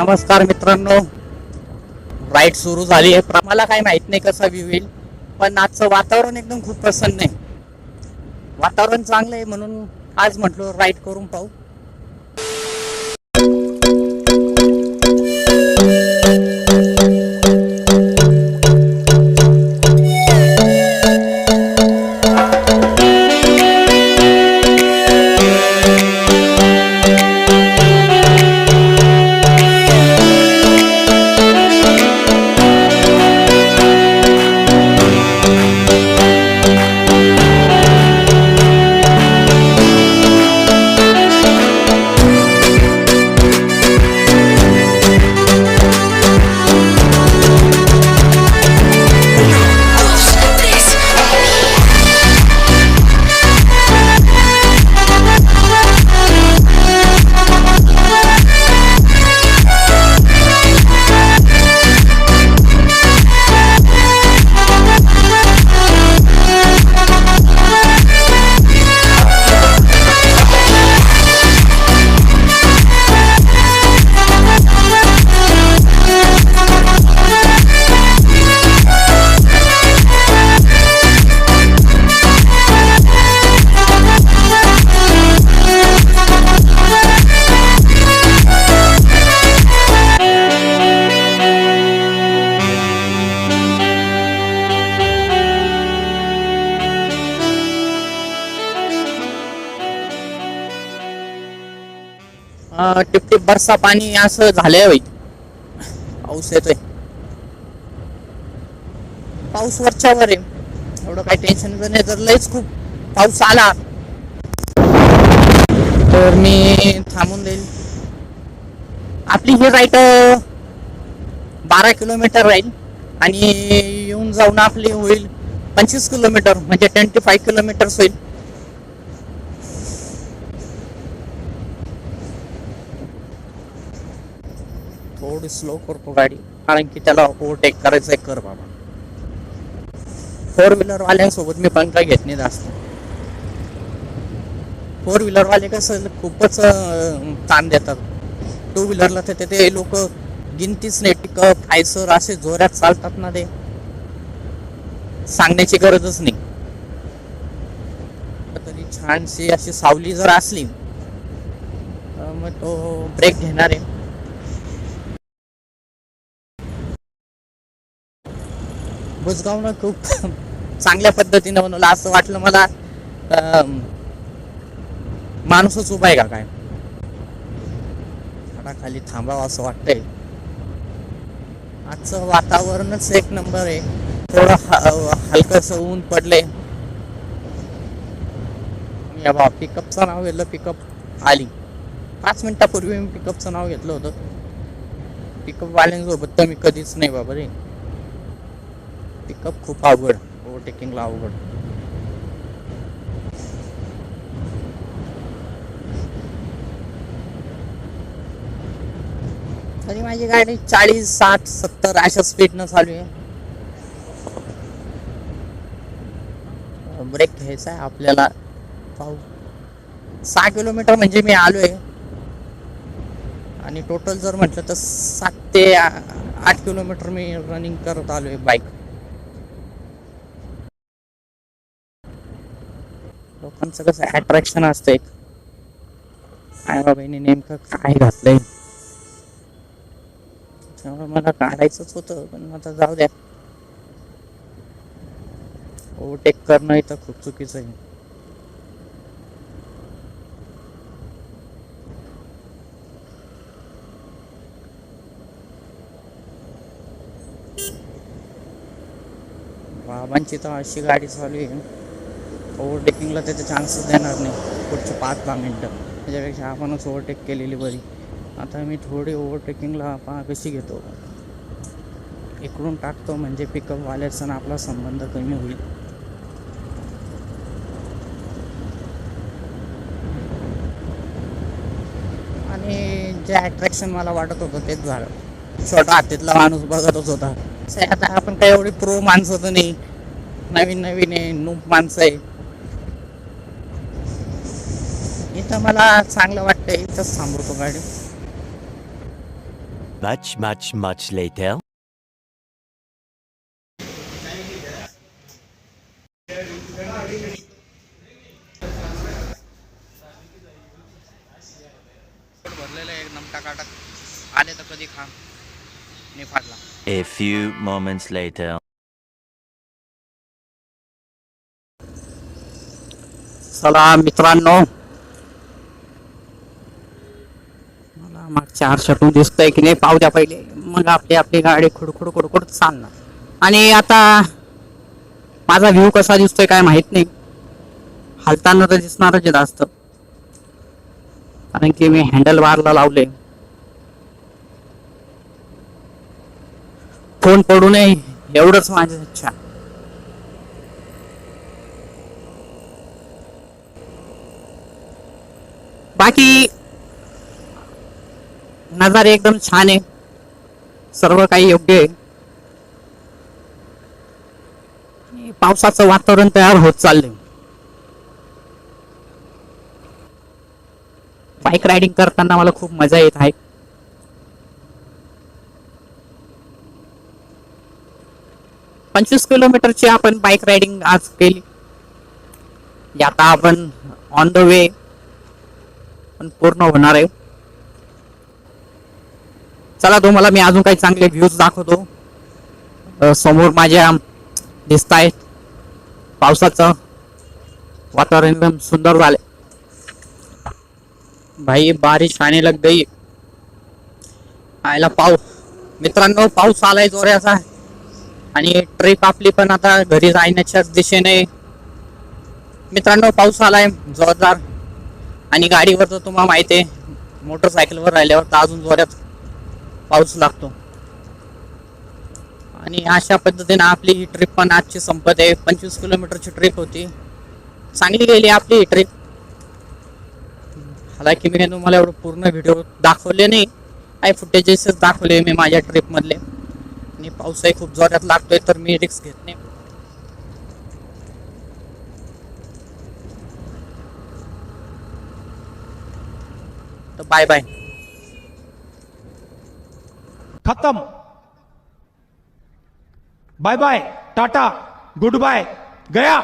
नमस्कार मित्रांनो, राईड सुरू झाली आहे. मला काही माहित नाही कसा व्ह्यू येईल, पण आजचं वातावरण एकदम खूप प्रसन्न आहे. वातावरण चांगलं आहे म्हणून आज म्हटलो राईड करून पाहू. टिपटिप बरसा पाणी असं झालंय बाई. पाऊस येतोय, पाऊस वरच्यावर आहे, एवढं काही टेन्शन नाही. जर लयच खूप पाऊस आला तर मी थांबून देईल. आपली ही राईड 12 किलोमीटर राहील आणि येऊन जाऊन आपली होईल 25 किलोमीटर, म्हणजे 25 किलोमीटर होईल. थोडी स्लो करतो गाडी, कारण की त्याला ओव्हरटेक करायचंय. कर बाबा, 4 व्हीलर वाल्यांसोबत मी पण काय घेत नाही जास्त. 4 व्हीलर वाले कसं खूपच ताण देतात. 2 व्हीलरला तर ते लोक गिनतीच नाही. पिकअप फायसर असे जोरात चालतात ना, ते सांगण्याची गरजच नाही. तरी छानशी अशी सावली जर असली मग तो ब्रेक घेणार आहे. बुजगावनं खूप चांगल्या पद्धतीने बनवलं. असं वाटलं मला माणूसच उभा आहे का काय. खाली थांबावं असं वाटतंय. आजचं वातावरणच एक नंबर आहे. थोडं हलकस ऊन पडले. या बा पिकअपचं नाव घेतलं, पिकअप आली. 5 मिनिटापूर्वी मी पिकअपचं नाव घेतलं होतं. पिकअप वाल्यांसोबत तर मी कधीच नाही बाबा रे. पिकअप खूप अवघड, ओव्हरटेकिंगला अवघड. तरी माझी गाडी 40, 60, 70 अशा स्पीडनं चालू आहे. ब्रेक घ्यायचा आहे आपल्याला. पाहू. 6 किलोमीटर म्हणजे मी आलोय, आणि टोटल जर म्हटलं तर 7 ते 8 किलोमीटर मी रनिंग करत आलोय बाईक. लोकांचं कसं अट्रॅक्शन असतं एक, काय बाबाईने नेमकं काय घातलंय. त्यामुळे मला काढायचंच होतं, पण आता जाऊ द्या. ओव्हरटेक करणं इथं खूप चुकीचं आहे. बाबांची तर अशी गाडी चालू आहे, ओव्हरटेकिंगला त्याचे चान्सेस देणार नाही पुढचे 5-10 मिनटं. त्याच्यापेक्षा आपणच ओव्हरटेक केलेली बरी. आता मी थोडी ओव्हरटेकिंगला कशी घेतो, इकडून टाकतो, म्हणजे पिकअप वाल्याचा ना आपला संबंध कमी होईल. आणि जे अट्रॅक्शन मला वाटत होतं तेच झालं. छोटा हातीतला माणूस बघतच होता. आता आपण काही एवढी प्रो माणसं तर नाही, नवीन नवीन आहे, नूप माणसं आहे. इथं मला चांगलं वाटतं, इथंच थांबवतो गाडी. Much later. भरलेलं आहे एकदम टकाटक. आले तर कधी खा निफाडला. A few moments later. चला मित्रांनो, मला मागच्या आरशातून दिसतंय की नाही पाहू द्या पहिले, मग आपली गाडी खुडखुड खुडखुड चालणार. आणि आता माझा व्ह्यू कसा दिसतोय काय माहित नाही, हालताना तर दिसणारच आहे जास्त, कारण की मी हँडल बारला लावले. फोन पडू नये एवढंच माझी इच्छा. बाकी नजारे एकदम छान आहे, सर्व काही योग्य आहे. आणि पावसाचं वातावरण तयार होत चाललंय. बाईक रायडिंग करताना मला खूप मजा येत आहे. पंचवीस किलोमीटरची आपण बाईक रायडिंग आज केली. आता आपण ऑन द वे पण पूर्ण होणार आहे. चला तुम्हाला मी अजून काही चांगले व्ह्यूज दाखवतो. समोर माझ्या दिसत आहेत, पावसाचं वातावरण एकदम सुंदर झाले. भाई बारिश आने लग गई. आयला मित्रांनो पाऊस आलाय जोराचा, आणि ट्रिप आपली पण आता घरी जाण्याच्या दिशेने. मित्रांनो पाऊस आलाय जोरदार, आणि गाडीवर तर तुम्हाला माहिती आहे, मोटरसायकलवर राहिल्यावर तर अजून जोरात पाऊस लागतो. आणि अशा पद्धतीने आपली ही ट्रिप पण आजची संपत आहे. 25 किलोमीटरची ट्रिप होती, चांगली गेली आपली ही ट्रिप. हालांकि मी तुम्हाला एवढं पूर्ण व्हिडिओ दाखवले नाही, काही फुटेजेस दाखवले मी माझ्या ट्रिप मधले. आणि पाऊसही खूप जोरात लागतोय तर मी रिस्क घेत नाही. तो बाय बाय. खत्म. Bye bye, tata, goodbye, गया.